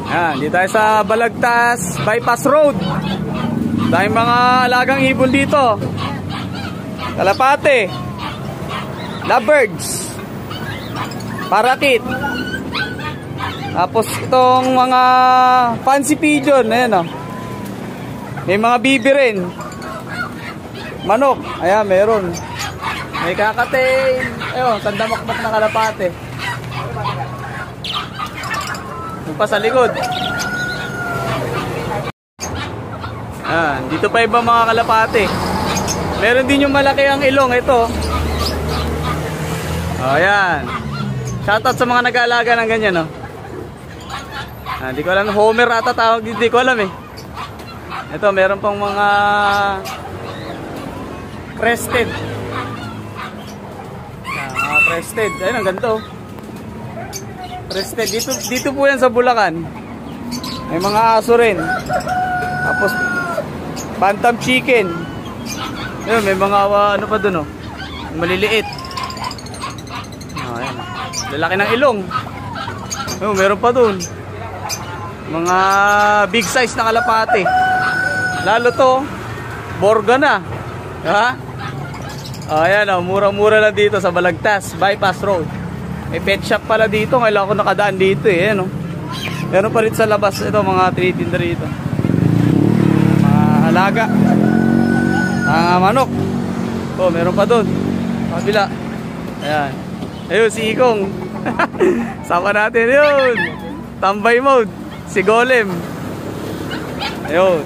Ayan, dito tayo sa Balagtas Bypass Road. Dahil mga alagang ibon dito. Kalapate, lovebirds, parakit. Tapos itong mga fancy pigeon, ayan o. May mga bibi rin. Manok, ayan meron. May kakatain. Ayun, tandamakmak na kalapate. Yung pa sa likod. Ayan, dito pa iba mga kalapate. Meron din yung malaki ang ilong, ito. O, ayan. Shoutout sa mga nag-aalaga ng ganyan, no? Hindi ko alam, Homer ata tawag, hindi ko alam eh. Ito, meron pang mga crested. Mga crested. Ayun, ang ganito. Crested. Dito po yan sa Bulacan. May mga aso rin. Tapos, bantam chicken. Ayun, may mga ano pa dun, oh. Maliliit. Ayan. Lalaki ng ilong. Ayun, meron pa dun. Mga big size na kalapate. Lalo to, Borga na. Ha? Ayan, oh, murang-mura lang dito sa Balagtas Bypass Road. May pet shop pala dito. Ngayon ako nakadaan dito eh. Ayan, oh. Meron pa rin sa labas. Ito, mga tinitinda rito. Mga alaga. Manok. Oh, meron pa doon. Kabila. Ayan. Ayun, si Ikong. Sama natin yun. Tambay mode. Si Golem. Ayun.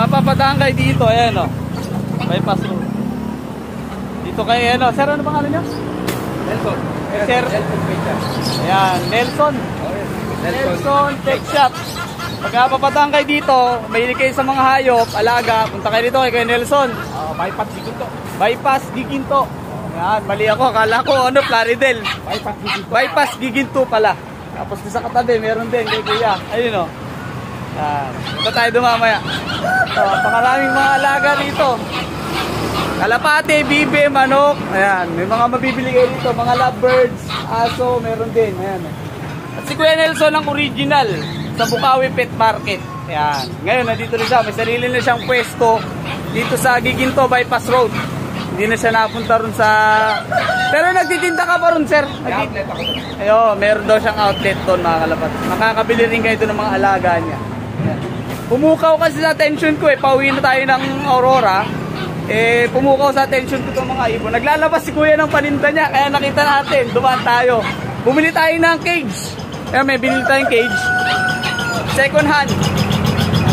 Mapapadaan kayo dito, ayan o. Bypass road. Dito kayo, ayan o. Sir, ano pangalan niya? Nelson. Sir, ayan, Nelson. Nelson Tech Shop. Pag mapapadaan kayo dito, mahilig kayo sa mga hayop, alaga, punta kayo dito kay Nelson. Bypass Giginto. Bypass Giginto. Ayan, mali ako. Akala ko, ano, Plaridel. Bypass Giginto. Bypass Giginto pala. Tapos sa katabi, meron din kay Kuya. Ayun o. Ito tayo dumamaya. Pakaraming mga alaga dito. Kalapate, bibe, manok. Ayan, may mga mabibili kayo dito. Mga lovebirds, aso, meron din. Ayan. At si Kuya Nelson ang original sa Bukawi Pet Market. Ayan. Ngayon, nandito rin siya. May sarili na siyang pwesto dito sa Giginto Bypass Road. Hindi na siya napunta rin sa... Pero nagtitinda ka pa rin, sir? Ayun, meron daw siyang outlet doon, mga kalapat. Makakabili rin kayo doon ng mga alaga niya. Pumukaw kasi sa attention ko eh. Pauwi na tayo ng Aurora. Eh, pumukaw sa attention ko itong mga ibon. Naglalabas si Kuya ng paninda niya. Kaya nakita natin. Dumaan tayo. Bumili tayo ng cage. Kaya may binili tayong cage. Second hand.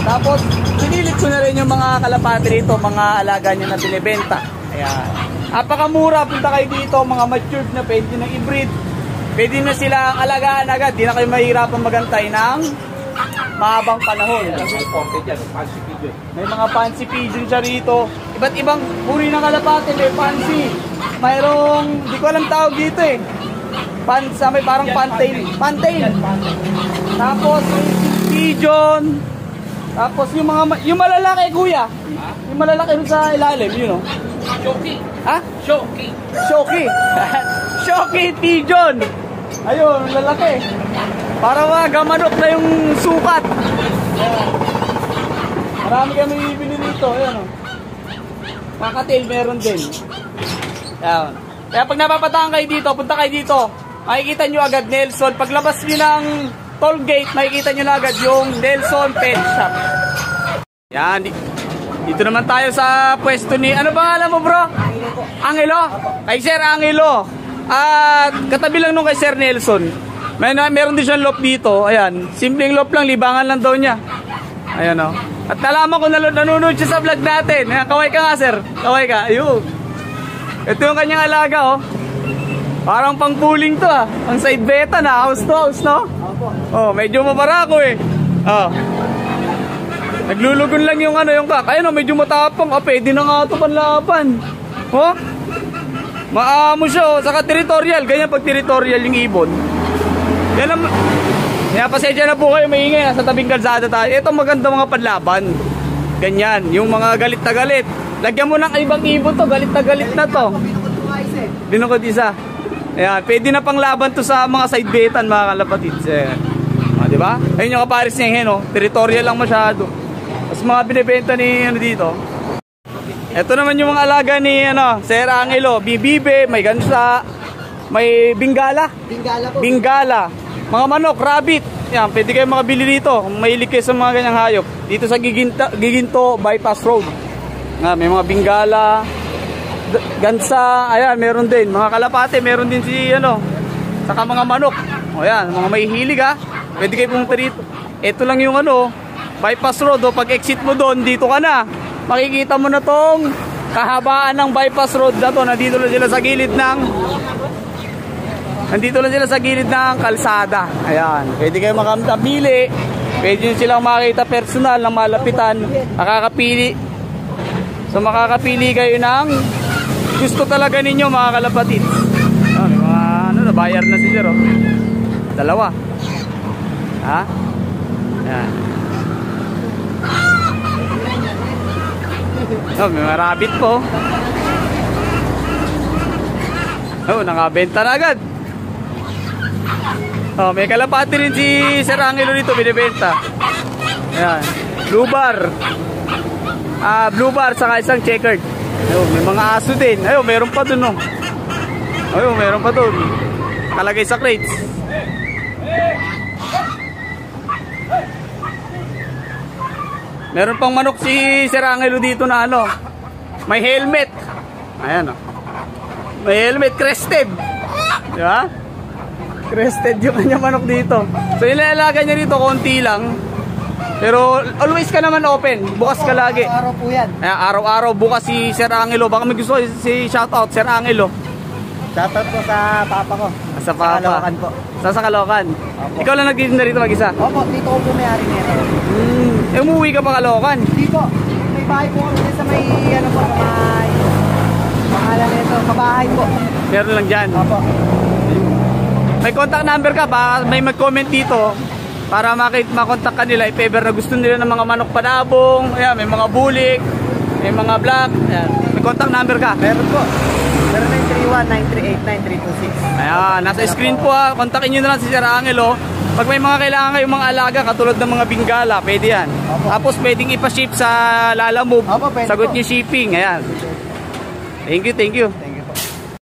Tapos, sinilit ko na rin yung mga kalapate rito. Mga alaga niya na binibenta. Ayan. Napakamura. Punta kayo dito. Mga matured na pwede na i-breed. Pwede na sila alagaan agad. Di na kayo mahirapan magantay ng mahabang panahon. May mga fancy pigeon siya rito. Iba't ibang uri ng kalapate. May fancy. Mayroong, di ko alam tawag dito eh. May parang pantail. Pantail. Tapos pigeon. Tapos yung malalaki, Kuya. Yung malalaki rin sa ilalim, yun o. Shoki. Ha? Shoki. Shoki. Shoki pigeon. Ayun, lalaki. Para magamanok na yung sukat. Ayan. Marami kami bibili dito. Ayan o. Kakatail meron din. Ayan. Kaya pag napapataan kayo dito, punta kayo dito. Makikita nyo agad Nelson. Paglabas nyo ng toll gate, makikita nyo na agad yung Nelson Pet Shop. Yan. Dito naman tayo sa pwesto ni... Ano ba alam mo, bro? Angelo. Kay Sir Angelo. At katabi lang nung kay Sir Nelson. Meron din siyang loop dito. Ayan. Simpleng loop lang. Libangan lang daw niya. Ayan o. At nalaman ko nanonood siya sa vlog natin. Ayan, kaway ka nga, sir. Kaway ka. Ayun. Ito yung kanyang alaga, oh. Parang pang pooling to, ah. Ang side beta na. House to house, no? Oh, medyo mabarako, eh. Oh. Naglulugon lang yung ano, yung kak. Ayun, medyo matapang. Pwede na nga ito panlaban. Oh? Maamo siya, oh. Saka territorial. Ganyan pag territorial yung ibon. Yan ang... Kaya pasensya na po kayo, maingay. Nasa tabing kalsada tayo. Ito maganda mga panlaban. Ganyan, yung mga galit na galit. Lagyan mo ng ibang ibon to, galit na galit na to. Binukod isa. Ayan, pwede na pang laban to sa mga side betan mga kalapatids. Di ba? Ayun yung kaparis niya yun, oh. Territorial lang masyado. Tapos mga binibenta ni ano dito. Ito naman yung mga alaga ni ano, Sir Angelo, bibibe, may gansa, may bingala. Bingala po. Bingala. Mga manok, rabbit. Yan, pwede kayo makabili dito. Kung mahilig kayo sa mga ganyang hayop. Dito sa Giginto Bypass Road. May mga bingala, gansa, ayan, meron din. Mga kalapate, meron din si ano, saka mga manok. O yan, mga may hilig ha. Pwede kayo pumunta dito. Ito lang yung ano, bypass road. O, pag exit mo doon, dito ka na. Makikita mo na tong kahabaan ng bypass road na to. Nandito lang sila sa gilid ng kalsada. Ayan, pwede kayo makamili. Pwede nyo silang makita personal ng malapitan. Makakapili. So makakapili kayo ng gusto talaga ninyo mga kalapatids. May mga ano, nabayar na si Sir, oh. Dalawa. Ha? Ayan. May mga rabbit po. Nakabenta na agad. May kalapati rin si Sir Angelo dito, binibenta. Ayan. Blue bar saka isang checkered. May mga aso din. Meron pa dun, oh. Meron pa dun. Talagay sa crates. Meron pang manok si Sir Angelo dito na ano, may helmet. Ayan, oh. May helmet, crested. Di ba? Crested yung kanya manok dito. So ilalaga niya dito, konti lang. Pero always ka naman open. Bukas ka lagi. Araw-araw po yan. Araw-araw bukas si Sir Angelo. Baka may gusto si shoutout, Sir Angelo. Shoutout po sa papa ko. Sa papa. Sa Caloocan po. Sa Caloocan. Opo. Ikaw lang nagtitinda rito mag-isa? Opo, dito ko po may-ari nito. Umuwi ka pa Caloocan? Hindi po. May bahay po kami sa may ano po, may pangalan nito, kabahay po. Meron lang dyan. Opo. May contact number ka ba? May mag-comment dito para makontak ka nila if ever na gusto nila ng mga manok panabong. Ayan, may mga bulik, may mga black. Ayan. May contact number ka? Meron po. 0931-938-9326. Ayan, nasa screen po ha. Kontakin nyo na lang si Sir Angelo. Pag may mga kailangan kayong mga alaga katulad ng mga bingala, pwede yan. Opo. Tapos pwedeng ipaship sa Lalamove. Opo, pwede Sagot po. nyo shipping. Ayan. Thank you, thank you. Thank you po.